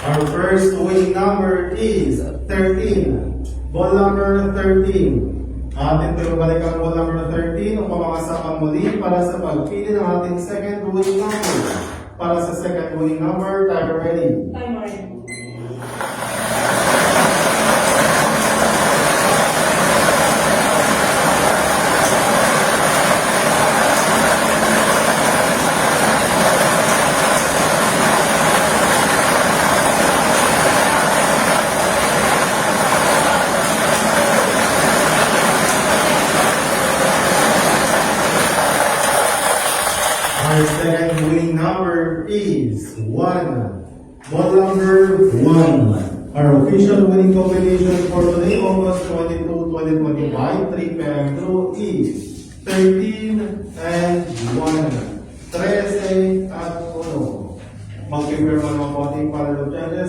Our first winning number is 13. Ball number 13. Atin pero balik ang ball number 13 upang makasakang muli para sa pagpili ng ating second winning number. Para sa second winning number, time ready. Time ready. Our second winning number is 1. Ball number 1. Our official winning combination for today, August 22, 2025, 3 p.m. through is 13 and 1. 13 at 1. Mag-confirm ang mga voting para ng judges.